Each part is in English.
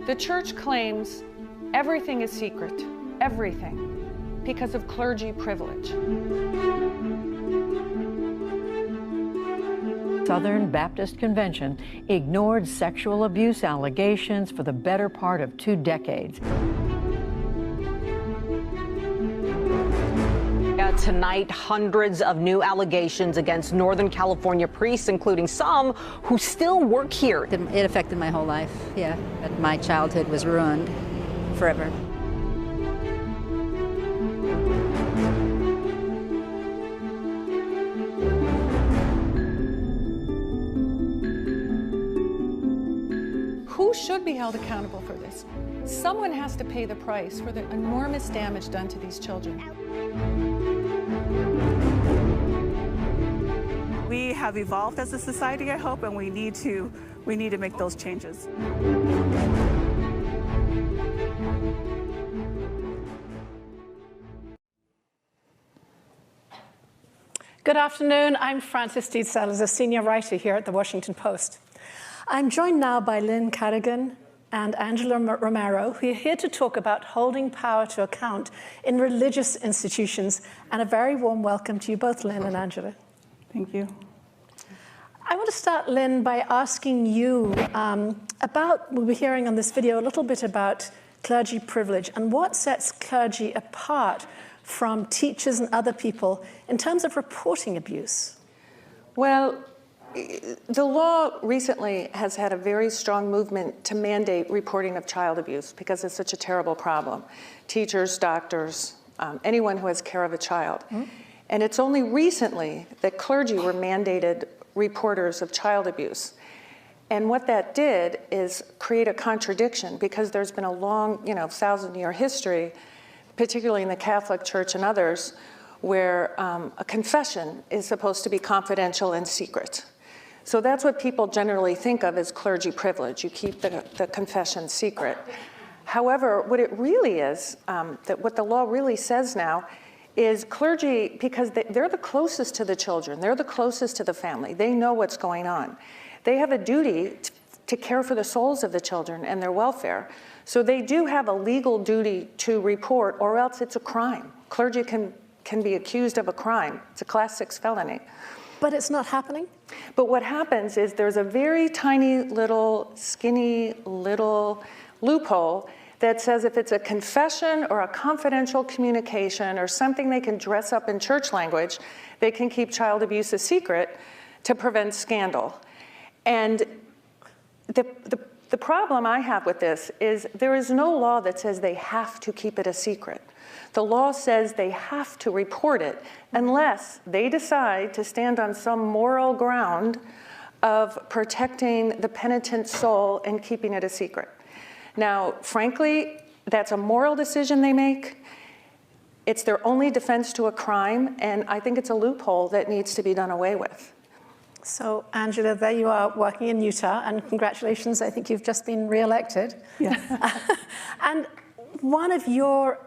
The church claims everything is secret, everything, because of clergy privilege. Southern Baptist Convention ignored sexual abuse allegations for the better part of 2 decades. Tonight, hundreds of new allegations against Northern California priests, including some who still work here. It affected my whole life, yeah. But my childhood was ruined forever. Who should be held accountable for this? Someone has to pay the price for the enormous damage done to these children. We have evolved as a society, I hope, and we need to make those changes. Good afternoon. I'm Frances Steed Sellers, senior writer here at the Washington Post. I'm joined now by Lynne Cadigan and Angela Romero, who are here to talk about holding power to account in religious institutions. And a very warm welcome to you both, Lynne and Angela. Thank you. I want to start, Lynne, by asking you we'll be hearing on this video a little bit about clergy privilege and what sets clergy apart from teachers and other people in terms of reporting abuse. Well, the law recently has had a very strong movement to mandate reporting of child abuse because it's such a terrible problem. Teachers, doctors, anyone who has care of a child. Mm-hmm. And it's only recently that clergy were mandated reporters of child abuse. And what that did is create a contradiction because there's been a long, 1,000-year history, particularly in the Catholic Church and others, where a confession is supposed to be confidential and secret. So that's what people generally think of as clergy privilege. You keep the confession secret. However, what it really is, what the law really says now, is clergy, because they're the closest to the children, they're the closest to the family, they know what's going on. They have a duty to care for the souls of the children and their welfare. So they do have a legal duty to report, or else it's a crime. Clergy can be accused of a crime. It's a class 6 felony. But it's not happening? But what happens is there's a very tiny little, skinny little loophole that says if it's a confession or a confidential communication or something they can dress up in church language, they can keep child abuse a secret to prevent scandal. And the problem I have with this is there is no law that says they have to keep it a secret. The law says they have to report it unless they decide to stand on some moral ground of protecting the penitent soul and keeping it a secret. Now, frankly, that's a moral decision they make. It's their only defense to a crime, and I think it's a loophole that needs to be done away with. So, Angela, there you are working in Utah, and congratulations, I think you've just been re-elected. Yes. And one of your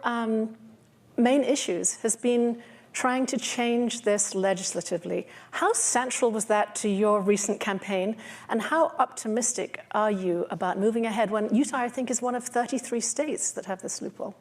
main issues has been trying to change this legislatively. How central was that to your recent campaign, and how optimistic are you about moving ahead when Utah, I think, is one of 33 states that have this loophole?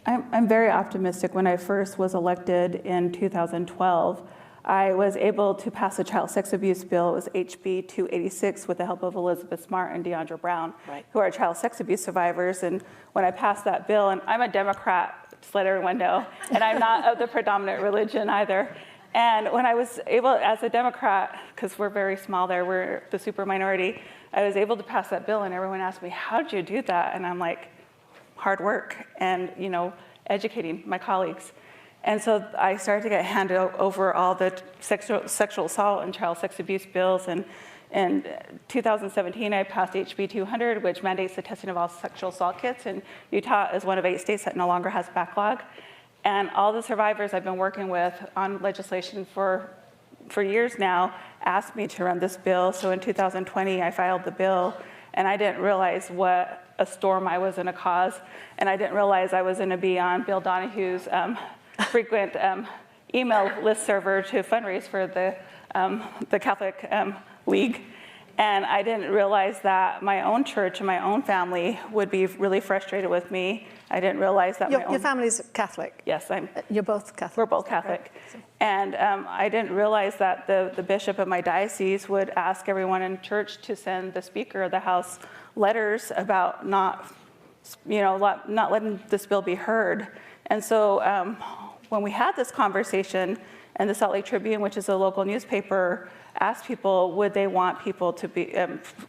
I'm very optimistic. When I first was elected in 2012, I was able to pass a child sex abuse bill. It was HB 286 with the help of Elizabeth Smart and Deandra Brown, right, who are child sex abuse survivors. And when I passed that bill, and I'm a Democrat, just let everyone know, and I'm not of the predominant religion either. And when I was able, as a Democrat, because we're very small there, we're the super minority, I was able to pass that bill, and everyone asked me, how did you do that? And I'm like, hard work and, educating my colleagues. And so I started to get handed over all the sexual assault and child sex abuse bills. And in 2017, I passed HB 200, which mandates the testing of all sexual assault kits. And Utah is one of 8 states that no longer has backlog. And all the survivors I've been working with on legislation for years now asked me to run this bill. So in 2020, I filed the bill, and I didn't realize what a storm I was going to cause. And I didn't realize I was going to be on Bill Donahue's frequent email list server to fundraise for the Catholic League. And I didn't realize that my own church and my own family would be really frustrated with me. I didn't realize that Your family's Catholic? Yes, You're both Catholic? we're both Catholic. And I didn't realize that the bishop of my diocese would ask everyone in church to send the Speaker of the House letters about not letting this bill be heard. And so when we had this conversation, and the Salt Lake Tribune, which is a local newspaper, asked people, would they want people to be,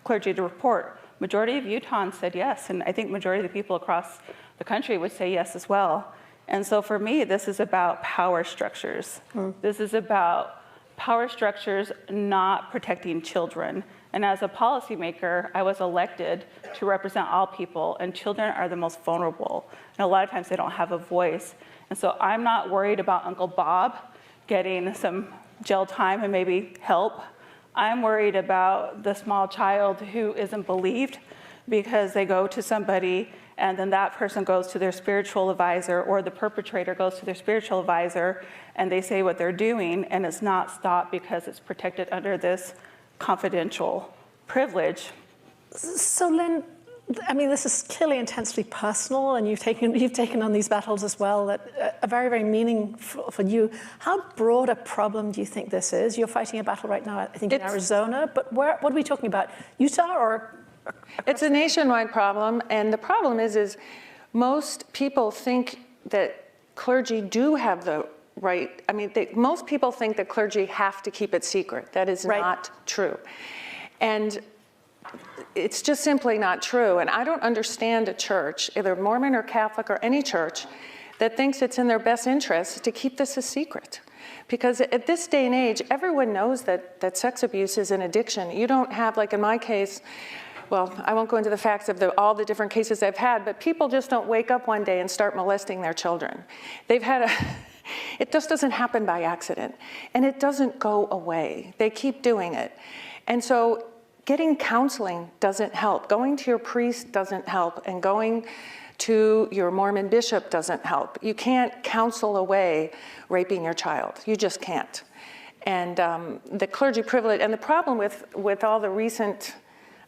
clergy to report? Majority of Utahns said yes, and I think majority of the people across the country would say yes as well. And so for me, this is about power structures. This is about power structures not protecting children. And as a policymaker, I was elected to represent all people, and children are the most vulnerable. And a lot of times they don't have a voice. And so I'm not worried about Uncle Bob getting some jail time and maybe help. I'm worried about the small child who isn't believed because they go to somebody and then that person goes to their spiritual advisor, or the perpetrator goes to their spiritual advisor, and they say what they're doing, and it's not stopped because it's protected under this confidential privilege. So Lynne, I mean, this is clearly intensely personal, and you've taken on these battles as well that are very, very meaningful for you. How broad a problem do you think this is? You're fighting a battle right now, I think, in Arizona, but what are we talking about? Utah or? It's a nationwide problem, and the problem is most people think that clergy do have the right. I mean, most people think that clergy have to keep it secret. That is not true. And it's just simply not true. And I don't understand a church, either Mormon or Catholic or any church, that thinks it's in their best interest to keep this a secret. Because at this day and age, everyone knows that sex abuse is an addiction. You don't have, like in my case, well, I won't go into the facts of all the different cases I've had, but people just don't wake up one day and start molesting their children. They've had it just doesn't happen by accident. And it doesn't go away. They keep doing it. And so getting counseling doesn't help. Going to your priest doesn't help. And going to your Mormon bishop doesn't help. You can't counsel away raping your child. You just can't. And the clergy privilege, and the problem with all the recent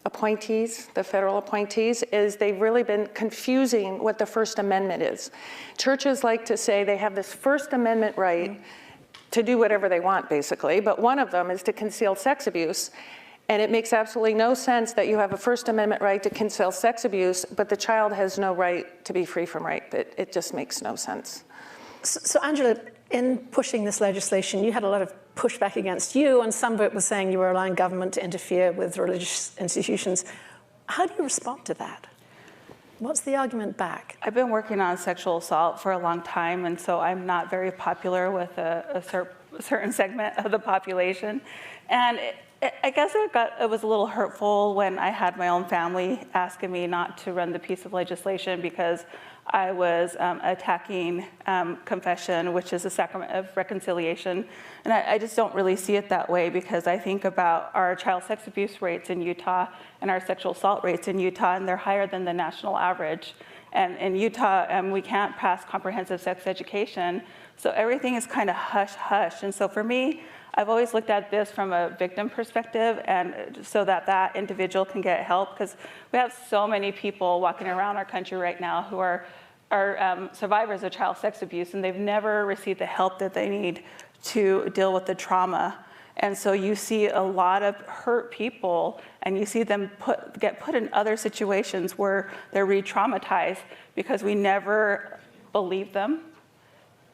appointees, the federal appointees, is they've really been confusing what the First Amendment is. Churches like to say they have this First Amendment right to do whatever they want, basically, but one of them is to conceal sex abuse. And it makes absolutely no sense that you have a First Amendment right to conceal sex abuse, but the child has no right to be free from rape. It just makes no sense. So Angela, in pushing this legislation, you had a lot of pushback against you, and some of it was saying you were allowing government to interfere with religious institutions. How do you respond to that? What's the argument back? I've been working on sexual assault for a long time, and so I'm not very popular with a certain segment of the population. And I guess it was a little hurtful when I had my own family asking me not to run the piece of legislation because I was attacking confession, which is a sacrament of reconciliation. And I just don't really see it that way, because I think about our child sex abuse rates in Utah and our sexual assault rates in Utah, and they're higher than the national average. And in Utah, we can't pass comprehensive sex education, so everything is kind of hush-hush. And so for me, I've always looked at this from a victim perspective, and so that individual can get help, because we have so many people walking around our country right now who are survivors of child sex abuse, and they've never received the help that they need to deal with the trauma. And so you see a lot of hurt people, and you see them get put in other situations where they're re-traumatized because we never believed them,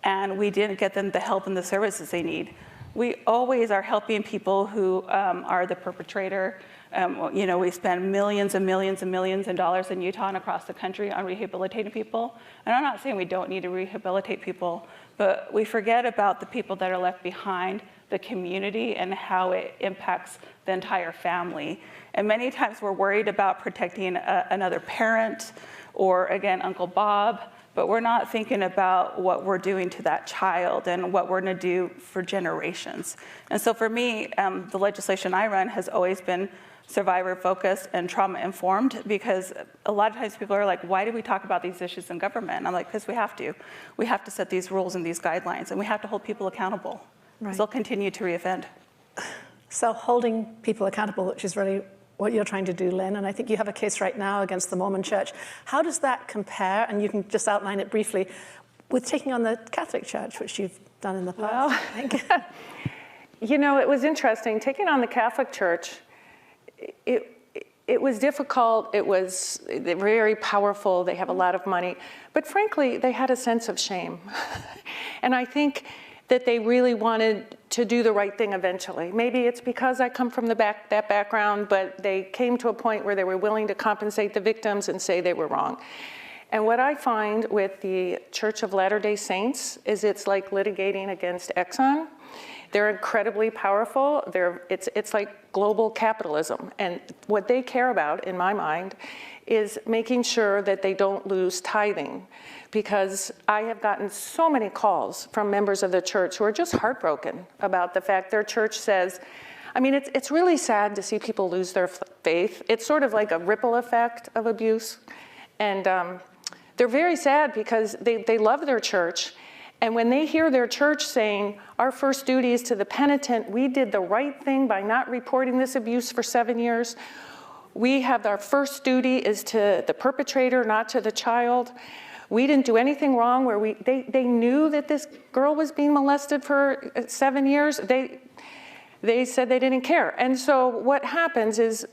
and we didn't get them the help and the services they need. We always are helping people who are the perpetrator. We spend millions and millions and millions of dollars in Utah and across the country on rehabilitating people. And I'm not saying we don't need to rehabilitate people, but we forget about the people that are left behind, the community, and how it impacts the entire family. And many times we're worried about protecting another parent, or again, Uncle Bob, but we're not thinking about what we're doing to that child and what we're going to do for generations. And so for me, the legislation I run has always been survivor-focused and trauma-informed, because a lot of times people are like, why do we talk about these issues in government? And I'm like, because we have to. We have to set these rules and these guidelines, and we have to hold people accountable. Right. They'll continue to reoffend. So holding people accountable, which is really what you're trying to do, Lynne, and I think you have a case right now against the Mormon Church. How does that compare, and you can just outline it briefly, with taking on the Catholic Church, which you've done in the past, Well, I think? You know, it was interesting. Taking on the Catholic Church, it was difficult. It was very powerful. They have a lot of money. But frankly, they had a sense of shame. And I think that they really wanted to do the right thing eventually. Maybe it's because I come from that background, but they came to a point where they were willing to compensate the victims and say they were wrong. And what I find with the Church of Latter-day Saints is it's like litigating against Exxon. They're incredibly powerful. It's like global capitalism. And what they care about, in my mind, is making sure that they don't lose tithing. Because I have gotten so many calls from members of the church who are just heartbroken about the fact their church says, I mean, it's really sad to see people lose their faith. It's sort of like a ripple effect of abuse. And they're very sad because they love their church. And when they hear their church saying, our first duty is to the penitent, we did the right thing by not reporting this abuse for 7 years. We have our first duty is to the perpetrator, not to the child. We didn't do anything wrong where they knew that this girl was being molested for 7 years. They said they didn't care. And so what happens is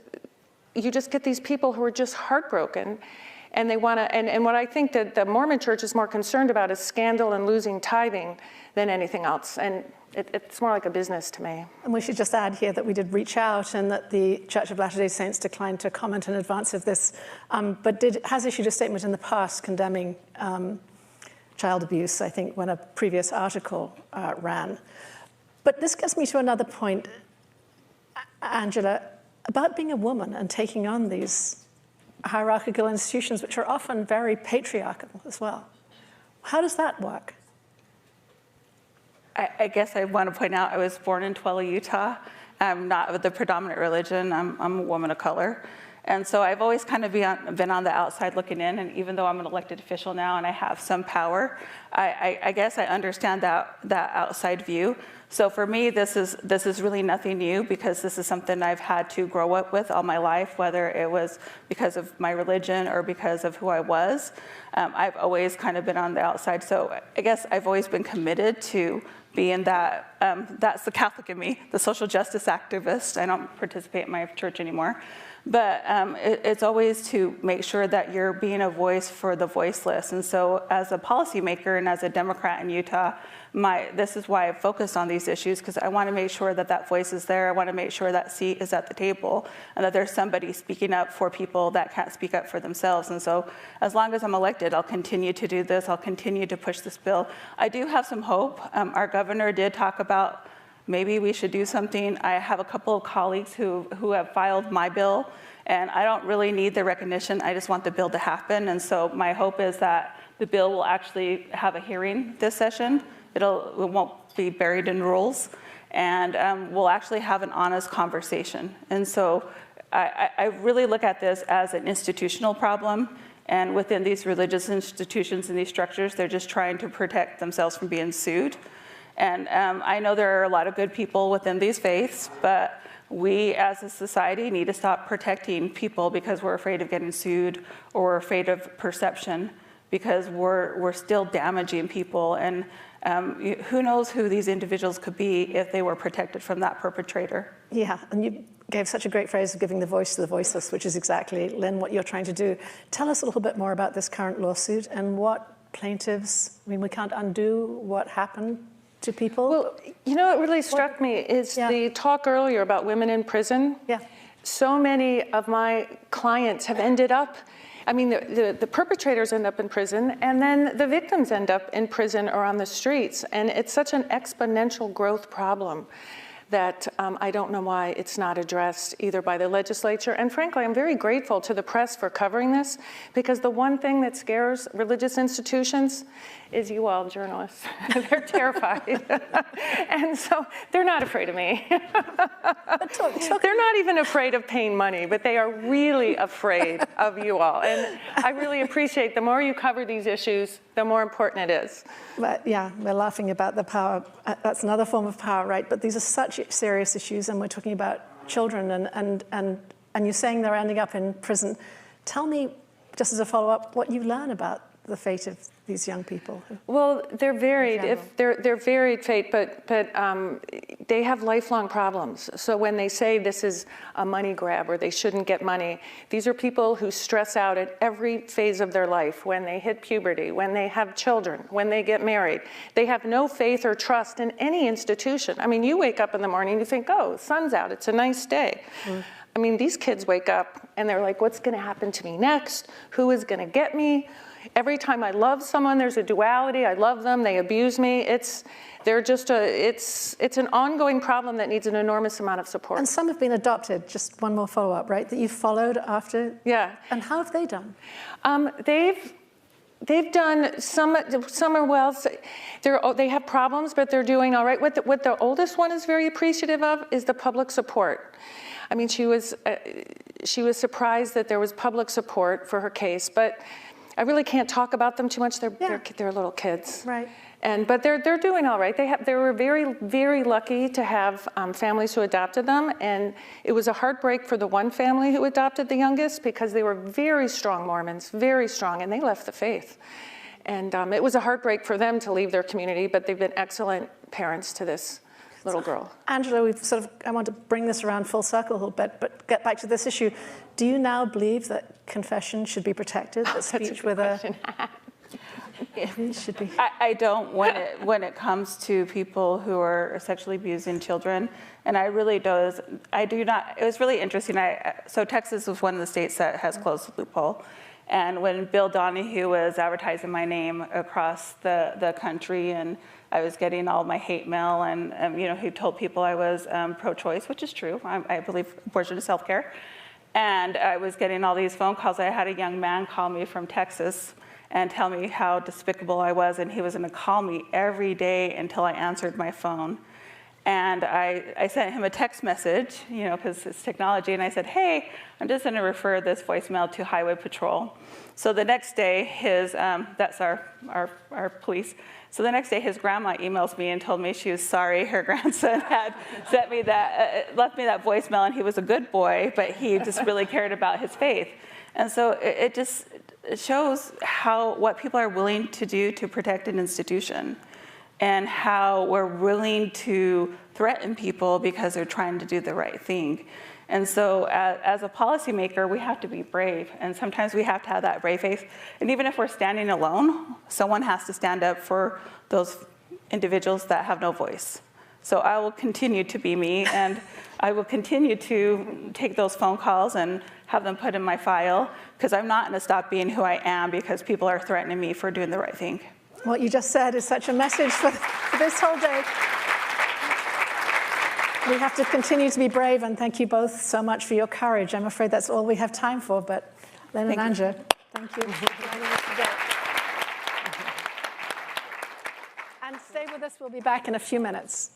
you just get these people who are just heartbroken. And they want to, and what I think that the Mormon Church is more concerned about is scandal and losing tithing than anything else. And it's more like a business to me. And we should just add here that we did reach out and that the Church of Latter-day Saints declined to comment in advance of this, but has issued a statement in the past condemning child abuse, I think, when a previous article ran. But this gets me to another point, Angela, about being a woman and taking on these hierarchical institutions, which are often very patriarchal as well. How does that work? I guess I want to point out I was born in Tuella, Utah. I'm not of the predominant religion. I'm a woman of color. And so I've always kind of been on the outside looking in, and even though I'm an elected official now and I have some power, I guess I understand that outside view. So for me, this is really nothing new because this is something I've had to grow up with all my life, whether it was because of my religion or because of who I was. I've always kind of been on the outside. So I guess I've always been committed to being that, that's the Catholic in me, the social justice activist. I don't participate in my church anymore. But it's always to make sure that you're being a voice for the voiceless. And so as a policymaker and as a Democrat in Utah, this is why I focused on these issues, because I want to make sure that that voice is there. I want to make sure that seat is at the table and that there's somebody speaking up for people that can't speak up for themselves. And so as long as I'm elected, I'll continue to do this. I'll continue to push this bill. I do have some hope. Our governor did talk about maybe we should do something. I have a couple of colleagues who have filed my bill, and I don't really need the recognition. I just want the bill to happen. And so my hope is that the bill will actually have a hearing this session. It won't be buried in rules, and we'll actually have an honest conversation. And so I really look at this as an institutional problem. And within these religious institutions and these structures, they're just trying to protect themselves from being sued. And I know there are a lot of good people within these faiths, but we as a society need to stop protecting people because we're afraid of getting sued or we're afraid of perception, because we're still damaging people. And who knows who these individuals could be if they were protected from that perpetrator. Yeah, and you gave such a great phrase of giving the voice to the voiceless, which is exactly, Lynne, what you're trying to do. Tell us a little bit more about this current lawsuit and what plaintiffs, I mean, we can't undo what happened to people. Well, you know, what really struck me is the talk earlier about women in prison. Yeah. So many of my clients have ended up, I mean, the perpetrators end up in prison, and then the victims end up in prison or on the streets. And it's such an exponential growth problem that I don't know why it's not addressed either by the legislature. And frankly, I'm very grateful to the press for covering this, because the one thing that scares religious institutions is you all journalists. They're terrified. And so they're not afraid of me. They're not even afraid of paying money, but they are really afraid of you all. And I really appreciate the more you cover these issues, the more important it is. But yeah, we're laughing about the power. That's another form of power, right? But these are such serious issues, and we're talking about children and and you're saying they're ending up in prison. Tell me, just as a follow-up, what you learn about the fate of these young people. Well, they're varied. They're varied fate, but they have lifelong problems. So when they say this is a money grab or they shouldn't get money, these are people who stress out at every phase of their life. When they hit puberty, when they have children, when they get married, they have no faith or trust in any institution. I mean, you wake up in the morning, you think, oh, sun's out, it's a nice day. I mean, these kids wake up and they're like, what's going to happen to me next? Who is going to get me? Every time I love someone, there's a duality. I love them, they abuse me. It's an ongoing problem that needs an enormous amount of support. And some have been adopted. Just one more follow-up, right? That you've followed after. Yeah. And how have they done? They've done some are well. They have problems, but they're doing all right. What the oldest one is very appreciative of is the public support. I mean, she was surprised that there was public support for her case, but I really can't talk about them too much. They're little kids, right? But they're doing all right. They were very, very lucky to have families who adopted them, and it was a heartbreak for the one family who adopted the youngest because they were very strong Mormons, very strong, and they left the faith. And it was a heartbreak for them to leave their community, but they've been excellent parents to this little girl. Angela, I want to bring this around full circle a little bit, but get back to this issue. Do you now believe that confession should be protected? That speech with a it should be. I don't when it comes to people who are sexually abusing children, and I do not. It was really interesting. So Texas was one of the states that has closed the loophole. And when Bill Donahue was advertising my name across the country, and I was getting all my hate mail, and he told people I was pro-choice, which is true. I believe abortion is healthcare. And I was getting all these phone calls. I had a young man call me from Texas and tell me how despicable I was, and he was going to call me every day until I answered my phone. And I sent him a text message, because it's technology, and I said, hey, I'm just going to refer this voicemail to Highway Patrol. So the next day, that's our police. So the next day, his grandma emails me and told me she was sorry her grandson had left me that voicemail, and he was a good boy, but he just really cared about his faith. And so it just shows what people are willing to do to protect an institution, and how we're willing to threaten people because they're trying to do the right thing. And so as a policymaker, we have to be brave, and sometimes we have to have that brave faith. And even if we're standing alone, someone has to stand up for those individuals that have no voice. So I will continue to be me, and I will continue to take those phone calls and have them put in my file, because I'm not going to stop being who I am because people are threatening me for doing the right thing. What you just said is such a message for this whole day. We have to continue to be brave, and thank you both so much for your courage. I'm afraid that's all we have time for, but Lynne and Angela, thank you for joining us today. And stay with us, we'll be back in a few minutes.